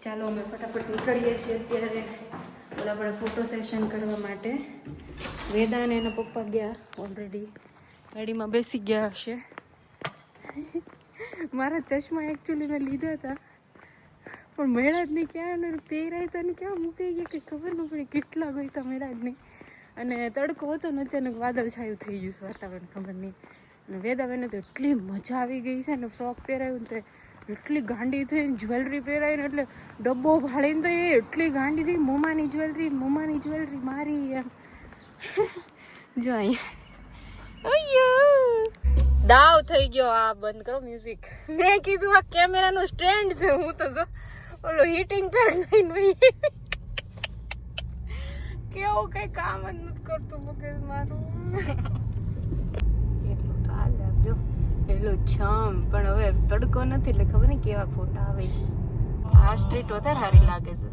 ચાલો અમે ફટાફટ નીકળીએ છીએ અત્યારે ઓલા આપણે ફોટો સેશન કરવા માટે. વેદા અને એના પપ્પા ગયા ઓલરેડી, ગાડીમાં બેસી ગયા હશે. મારા ચશ્મા એકચ્યુઅલી મેં લીધા હતા પણ મેળા જ નહીં, ક્યાં પહેરાય હતા ને ક્યાં મૂકી ગયા કે ખબર ન પડી, કેટલા ગઈ હતા મેળા જ નહીં. અને તડકો હતો ને અચાનક વાદળ છાયું થઈ ગયું છે વાતાવરણ, ખબર નહીં. અને વેદાબેને તો એટલી મજા આવી ગઈ છે ને, ફ્રોક પહેરાવ્યું ને એટલી ગાંડી થઈને, જ્વેલરી પહેરાવીને એટલે ડબ્બો ભાળીને તો એ એટલી ગાંડી થઈ, મમ્માની જ્વેલરી મારી એમ. જો અહીંયા દાવ થઈ ગયો. આ બંધ કરો મ્યુઝિક. મેં કીધું આ કેમેરાનું સ્ટેન્ડ છે, હું તો જો ઓલો હીટિંગ પેડ લઈને વહી. કેવું કઈ કામ જ નથી કરતું મગજ મારું. એટલું તો હાલ આપજો એટલું છમ, પણ હવે તડકો નથી એટલે ખબર નહીં કેવા ફોટા આવે. આ સ્ટ્રીટ વધારે સારી લાગે છે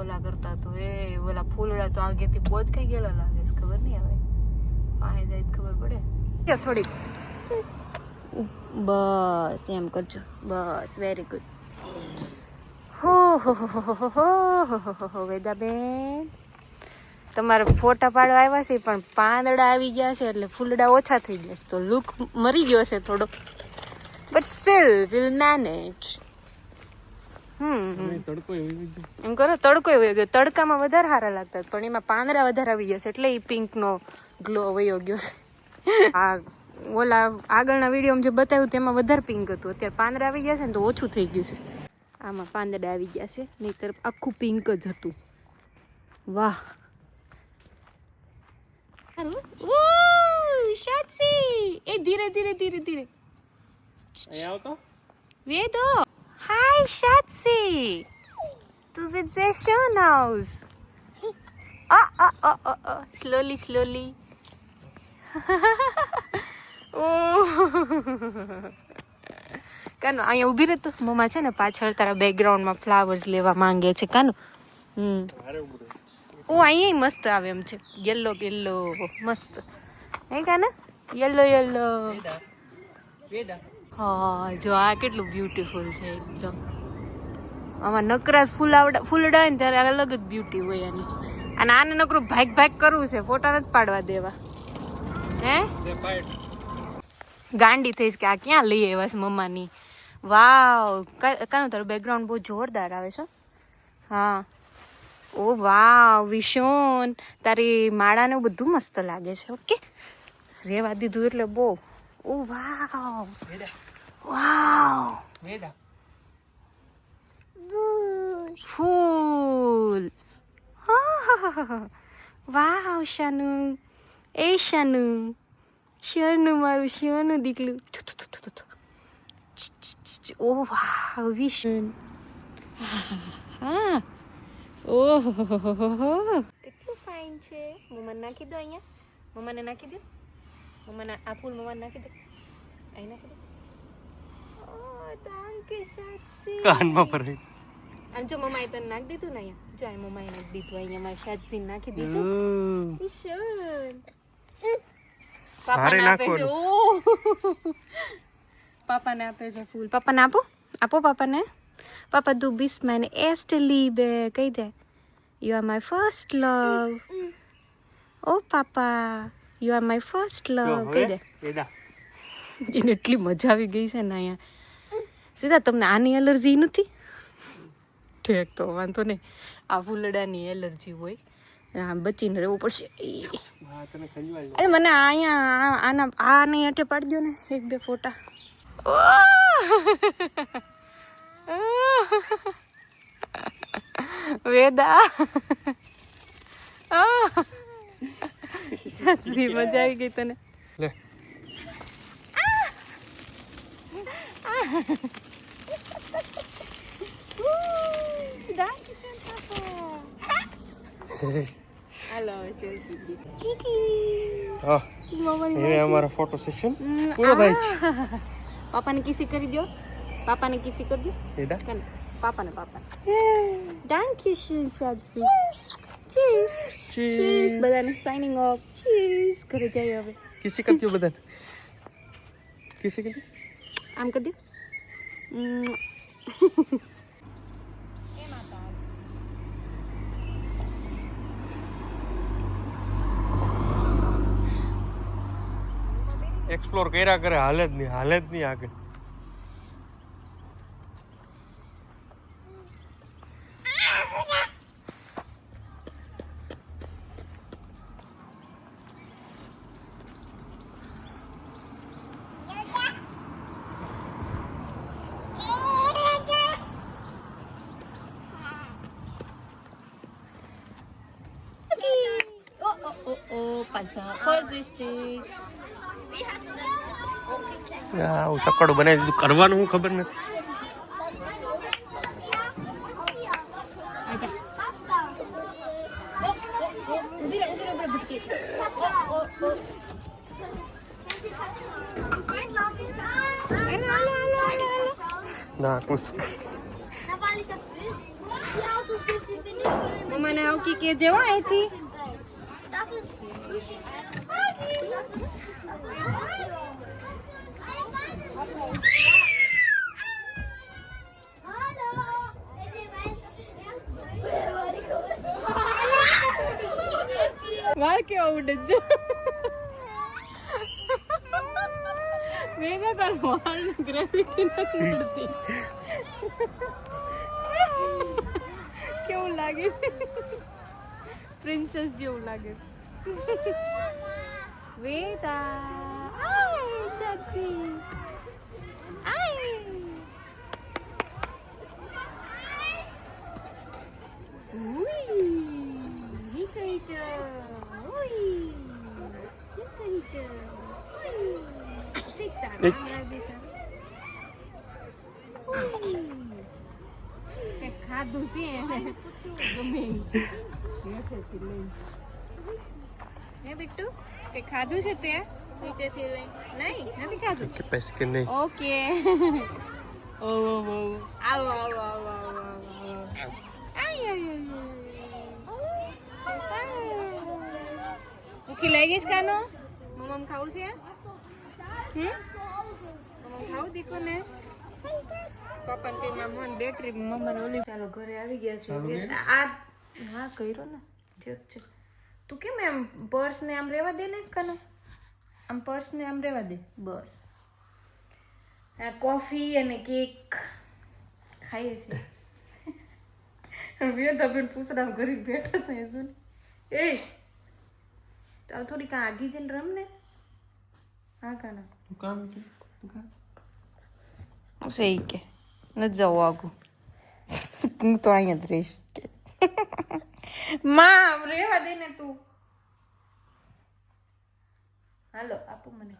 ઓલા કરતા તો. એ ઓલા ફૂલડા તો આગેથી બોધ કઈ ગયેલા લાગે છે, ખબર નહીં હવે પાસે જાય ખબર પડે. થોડીક બસ એમ કરજો, બસ વેરી ગુડ. હો વેદાબેન તમારે ફોટા પાડવા આવ્યા છે પણ પાંદડા આવી ગયા છે એટલે ફૂલડા ઓછા થઈ ગયા છે, તો લુક મરી ગયો છે થોડો, બટ સ્ટીલ વિલ મેનેજ. એમ કરો તડકો વયો ગયો, તડકામાં વધારે સારા લાગતા પણ એમાં પાંદડા વધારે આવી ગયા છે એટલે એ પિંકનો ગ્લો વયો ગયો છે. આ ઓલા આગળના વિડીયોમાં જે બતાવ્યું તેમાં વધારે પિંક હતું, અત્યારે પાંદડા આવી ગયા છે ને તો ઓછું થઈ ગયું છે. આમાં પાંદડા આવી ગયા છે, નહીંતર આખું પિંક જ હતું. વાહ એ ધીરે ધીરે ધીરે ધીરે વેદો. હાય શાત્સી, तुझे sehr schön aus. Slowly. કાનો અહીંયા ઊભી રહેતો, મમ્મા છે ને પાછળ તારા બેકગ્રાઉન્ડમાં ફ્લાવર્સ લેવા માંગે છે. કાનો ઓ અહીંયા મસ્ત આવે એમ છે, યલો મસ્ત. હે કાના યલો. હા જો આ કેટલું બ્યુટીફુલ છે એકદમ. આમાં નકરા ફૂલડા હોય ને ત્યારે અલગ જ બ્યુટી હોય એની. અને આને નકરું ભાગ કરવું છે, ફોટા નથી પાડવા દેવા. હે ગાંડી થઈશ કે આ ક્યાં લઈ આવ્યા છે મમ્માની. વાવ કાનું તારું બેકગ્રાઉન્ડ બહુ જોરદાર આવે છે. હા ઓ વાવ વિશોન, તારી માળાને બધું મસ્ત લાગે છે. ઓકે રેવા દીધું એટલે બહુ. ઓ વાવ ફૂલ. વાવ શાનુ, એ શાનુ મારું શાનું દીકલું. ઓ વાવ વિશન. હા ઓહો કેટલું ફાઇન છે. મમ્માને નાખી દો અહીંયા, મમ્માને નાખી દો, મમ્માને આ ફૂલ મમ્માને નાખી દો, અહીં નાખી દો. ઓ થેન્ક યુ શાત્સી. કાનમાં પર આમ જો મમ્માએ તને નાખી દીધું ને અહીંયા, જો આ મમ્માએ નાખી દીધું અહીંયા, મારી શાત્સી નાખી દીધું. ઈશન પાપાને આપે છે. ઓ પાપાને આપે છે ફૂલ. પાપાને આપો પાપાને. પાપા તું બીસ meine erste Liebe કહી દે. You are my first love. Oh papa you are my first love કહી દે. એને એટલી મજા આવી ગઈ છે ને અહીંયા. સીધા તમને આની એલર્જી નથી? ઠીક તો વાંધો નહીં, આ ફૂલડાની એલર્જી હોય, બચીને રહેવું પડશે. અરે મને અહીંયા આની અટે પાડી દો ને એક બે ફોટા. વેદા સાચી મજા આવી ગઈ તને. हमारा फोटो सेशन पूरा થાય છે. પાપાને કિસી કરી દો, પાપાને કિસી કરી દો. પાપાને થેન્ક યુ શાત્સી. ચીઝ બધાને સાઇનિંગ ઓફ. ચીઝ ઘરે જાય હવે. કિસી કરી દો બધાને, કિસી કરી દો. આમ કરી દો. એક્સપ્લોર કર્યા કરે, હાલે જ નહીં આગળ. આવું સકડું બનાવી દીધું, કરવાનું હું ખબર નથી. ના કુછ મમ્માને આવું કે જેવો અહીંથી વાળ કેવા ઉડે છે મેગા તાર વાળ ગ્રેવિટી નથી ઉડતી કેવું લાગે પ્રિન્સેસ જેવું લાગે વેદા આય શાદી આય ઉઈ હિચો ઉઈ હિચો ઉઈ ટીકતા કે ખાધું છે ગમે હે બિટ્ટુ કે ખાધું છે તે નીચેથી લઈ નહીં નથી ખાધું કે પૈસે કે નહીં. ઓકે ઓ આવો આવો આવો આવો આય ભૂખી લઈ ગઈશ કાનો મમ્મ ખાવું છે મમ્મ ખાવું દીકો ને પપ્પા ને મમ્મા બેટરી મમ્મા ઓલી ચાલો ઘરે આવી ગયા છે આ હા કર્યો ને ઠીક છે તું કેમ એમ પર્સ ને આમ રેવા દે ને કાનો આમ પર્સ ને આમ રેવા દે બસ આ કોફી અને કેક ખાઈએ છીએ વેદા બેન પૂછડા ઘરે બેઠા છે શું એ ચાલ થોડી કાં આગી જઈને રમ ને હા કાના તું કામ છે સહી કે નથી જવું આગું હું તો અહીંયા જ રહીશ માં રેવા દે ને તું હાલો આપો મને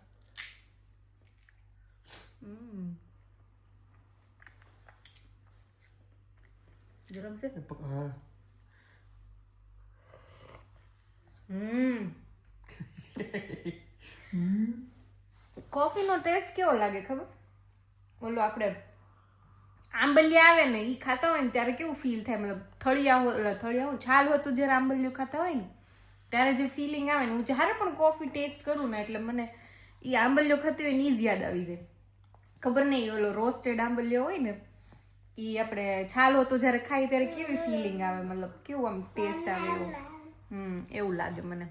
ગરમ છે હા કોફી નો ટેસ્ટ કેવો લાગે ખબર બોલો આપણે આંબલિયા આવે ને એ ખાતા હોય ને ત્યારે કેવું ફીલ થાય મતલબ થળિયા છાલ હોતું જ્યારે આંબલિયું ખાતા હોય ને ત્યારે જે ફિલિંગ આવે ને હું જ્યારે પણ કોફી ટેસ્ટ કરું ને એટલે મને એ આંબલિયો ખાતી હોય ને એ જ યાદ આવી જાય ખબર નહીં ઓલો રોસ્ટેડ આંબલિયો હોય ને એ આપણે છાલ હોતો જ્યારે ખાઈ ત્યારે કેવી ફિલિંગ આવે મતલબ કેવું આમ ટેસ્ટ આવે એવું એવું લાગે મને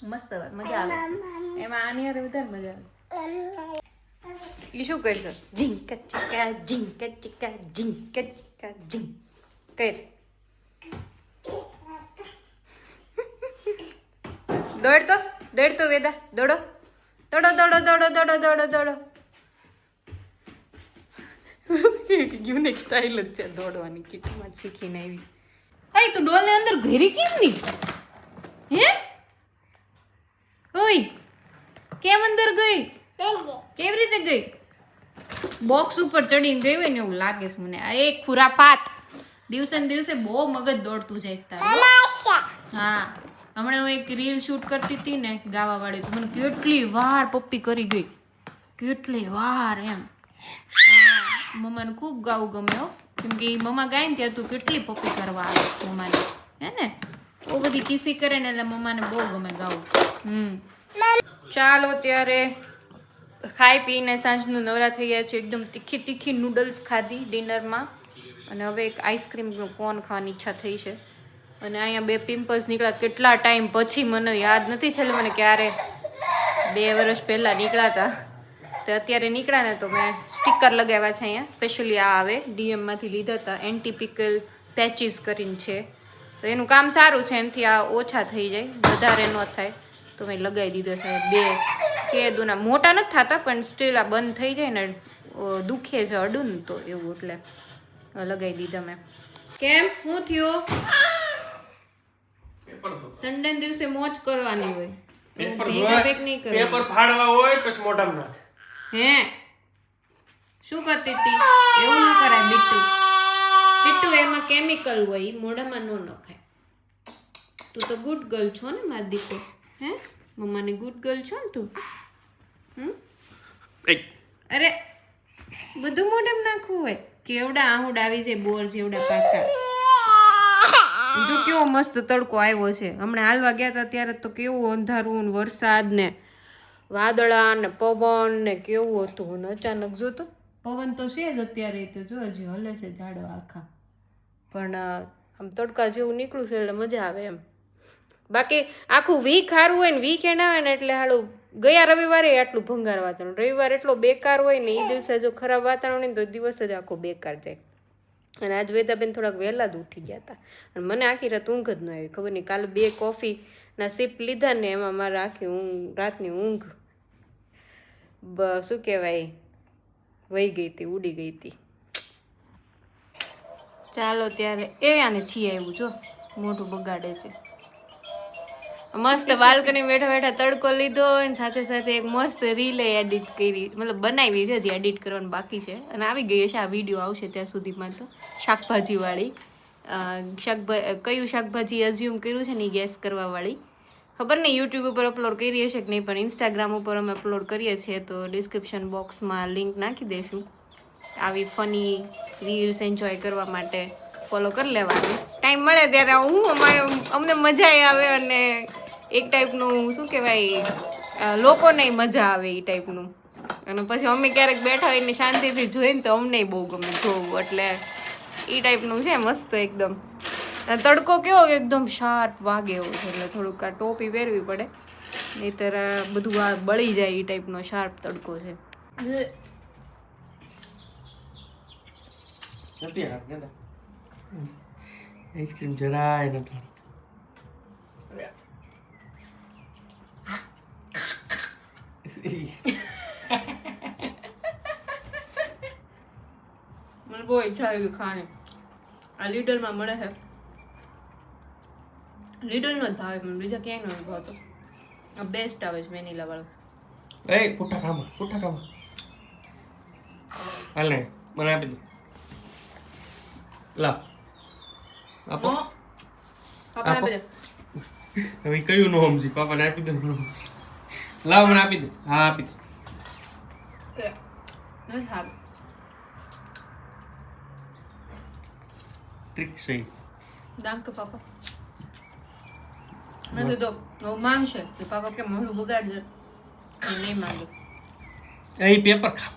મસ્ત મજા આવે એમાં આની હારે વધારે મજા આવે એ શું કરશો ઝીંકા ચીકા ઝીંકા ચીકા ઝીંકા ચીકા ઝીંક કર દોડતો વેદા દોડો દોડો દોડો દોડો દોડો દોડો દોડો યુનિક સ્ટાઇલ જ છે દોડવાની કેટલીમાં શીખીને આવી અય તું ડોલને અંદર ઘેરી કેમ નહીં હે ઓય કેમ અંદર ગઈ કેવી રીતે ગઈ બોક્સ ઉપર ચડીને ગઈ હોય ને એવું લાગે છે મને આ એક ખુરાપાત દિવસે ને દિવસે બહુ મગજ દોડતું જાય તારું હા હમણાં હું એક રીલ શૂટ કરતી હતી ને ગાવા વાળી તો મને કેટલી વાર પપ્પી કરી ગઈ કેટલી વાર એમ હા મમ્માને ખૂબ ગાવું ગમે હો કેમ કે મમ્મા ગાય ને ત્યાં તું કેટલી પપ્પી કરવા આવે મમ્માને હે ને બહુ બધી કિસી કરે ને એટલે મમ્માને બહુ ગમે ગાવું ચાલો ત્યારે ખાઈ પીને સાંજનું નવરા થઈ ગયા છે એકદમ તીખી નૂડલ્સ ખાધી ડિનરમાં અને હવે એક આઈસ્ક્રીમ કોન ખાવાની ઈચ્છા થઈ છે અને અહીંયા 2 પિમ્પલ્સ નીકળ્યા કેટલા ટાઈમ પછી મને યાદ નથી છેલ્લે મને ક્યારે 2 વર્ષ પહેલાં નીકળ્યા હતા, તો અત્યારે નીકળ્યા ને તો મેં સ્ટીકર લગાવ્યા છે અહીંયા. સ્પેશિયલી આ આવે ડીએમમાંથી લીધા હતા, એન્ટીપિકલ પેચીસ કરીને છે. તો એનું કામ સારું છે, એનાથી આ ઓછા થઈ જાય, વધારે ન થાય. તો મેં લગાવી દીધો છે. 2 કેદુના મોટા નથી થતા, પણ સ્ટીલ આ બંધ થઈ જાય ને દુખે છે અડું ને તો એવું, એટલે લગાવી દીધા મેં. કેમ શું થયું? સન્ડે દિવસે મોજ કરવાની હોય, ભેગા ભેગ નહીં કરવાનું. પેપર ફાડવા હોય પછી મોઢામાં નાખ. હે શું કરતી હતી? એવું ન કરાય બીટુ. બીટુ એમાં કેમિકલ હોય, ઈ મોઢામાં ન નખાય. તું તો ગુડ ગર્લ છો ને મારી દીકરો? હે મમ્માની ગુડ ગર્લ છો ને તું? અરે બધું મોઢામાં નાખવું હોય? કેવડા આહુડ આવી છે બોર જેવડા પાછા. જો કેવો મસ્ત તડકો આવ્યો છે. હમણાં હાલવા ગયા હતા ત્યારે તો કેવું અંધારું ને વરસાદ ને વાદળા ને પવન ને કેવું હતું. અને અચાનક જોતો પવન તો છે જ અત્યારે, તો જો હજી હલે છે ઝાડવા આખા. પણ આમ તડકા જેવું નીકળું છે એટલે મજા આવે એમ. બાકી આખું વીક સારું હોય ને વીકેન્ડ આવે ને એટલે હાલું. ગયા રવિવારે આટલું ભંગાર વાતાવરણ, રવિવાર એટલો બેકાર હોય ને, એ દિવસે જો ખરાબ વાતાવરણ હોય ને તો દિવસ જ આખો બેકાર જાય. અને આજ વેદાબેન થોડાક વહેલા જ ઉઠી ગયા હતા, અને મને આખી રાત ઊંઘ જ ન આવી. ખબર નહીં, કાલે 2 કોફીના સિપ લીધા ને એમાં મારે આખી રાતની ઊંઘ શું કહેવાય વહી ગઈ હતી, ઉડી ગઈ હતી. ચાલો ત્યારે એ આને છીએ આવ્યું જો મોઢું બગાડે છે. મસ્ત બાલ્કની બેઠા બેઠા તડકો લીધો અને સાથે સાથે એક મસ્ત રીલે એડિટ કરી, મતલબ બનાવી છે, હજી એડિટ કરવાનું બાકી છે. અને આવી ગઈ હશે, આ વિડીયો આવશે ત્યાં સુધીમાં તો. શાકભાજીવાળી કયું શાકભાજી અઝ્યુમ કર્યું છે ને એ ગેસ કરવાવાળી. ખબર નહીં યુટ્યુબ ઉપર અપલોડ કરી હશે કે નહીં, પણ ઇન્સ્ટાગ્રામ ઉપર અમે અપલોડ કરીએ છીએ, તો ડિસ્ક્રિપ્શન બોક્સમાં લિંક નાખી દઈશું. આવી ફની રીલ્સ એન્જોય કરવા માટે ફોલો કરી લેવાનું. ટાઈમ મળે ત્યારે અમને મજા આવે, અને એક ટાઈપનું શું કહેવાય લોકોને મજા આવે એ ટાઈપનું. અને પછી અમે ક્યારેક બેઠા હોય ને શાંતિથી જોઈને તો અમને બહુ ગમે જોવું, એટલે એ ટાઈપનું છે મસ્ત એકદમ. તડકો કેવો એકદમ શાર્પ વાગે એવો છે, એટલે થોડુંક આ ટોપી પહેરવી પડે, નહીંતર બધું આ બળી જાય એ ટાઈપનો શાર્પ તડકો છે. આઈસ્ક્રીમ જરાય નથી. મને બહુ ઈચ્છા આવી ગઈ ખાવાની. આ લીડરમાં મળે છે, લીડરનો જ ભાવે મને, બીજા ક્યાંય નથી ભાવતો. આ બેસ્ટ આવે છે વેનીલા વાળો. એ પુઠ્ઠા ખામાં હાલ ને મને આપી દે. લા આપો આપો. હવે કયું નો સમજી? પાપાને આપી દે. લાવ મને આપી દે. હા આપી દે. નથી સારું. ટ્રિક સહી. દાંત કે પાપા મેં કીધું હું માંગશે કે પાપા કે મોઢું બગાડજે, નહીં માંગે. એ પેપર ખા.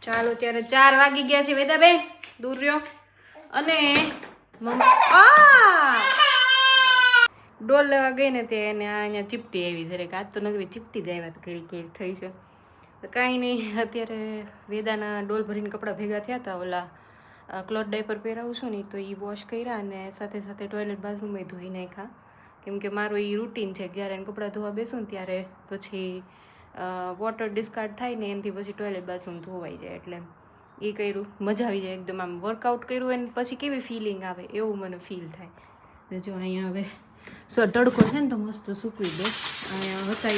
ચાલો ત્યારે 4 વાગી ગયા છે વેદાબેન, દૂર રહ્યો. અને ડોલ લેવા ગઈ ને તે એને અહીંયા ચીપટી આવી દરેક. આજ તો નગરી ચીપટી જ આવ્યા કરી થઈ છે. કાંઈ નહીં, અત્યારે વેદાના ડોલ ભરીને કપડાં ભેગા થયા હતા. ઓલા ક્લોથ ડાયપર પહેરાવું છું ને તો એ વોશ કર્યા, અને સાથે સાથે ટોયલેટ બાથરૂમે ધોઈ નાખ્યા. કેમ કે મારું એ રૂટીન છે, જ્યારે એને કપડાં ધોવા બેસું ને ત્યારે પછી વોટર ડિસ્કાર્ડ થાય ને એનાથી પછી ટોયલેટ બાથરૂમ ધોવાઈ જાય. એટલે એ કર્યું, મજા આવી જાય એકદમ. આમ વર્કઆઉટ કર્યું એને પછી કેવી ફિલિંગ આવે એવું મને ફીલ થાય. જો અહીંયા હવે તડકો છે ને તો મસ્ત સૂકવી દે. અહીંયા હતા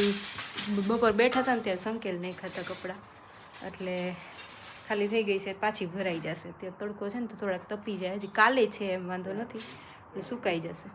બપોર બેઠા હતા ને ત્યાં સંકેલ નહીં ખાતા કપડાં, એટલે ખાલી થઈ ગઈ છે, પાછી ભરાઈ જશે. ત્યાં તડકો છે ને તો થોડાક તપી જાય. હજી કાલે છે એમ વાંધો નથી, એટલે સુકાઈ જશે.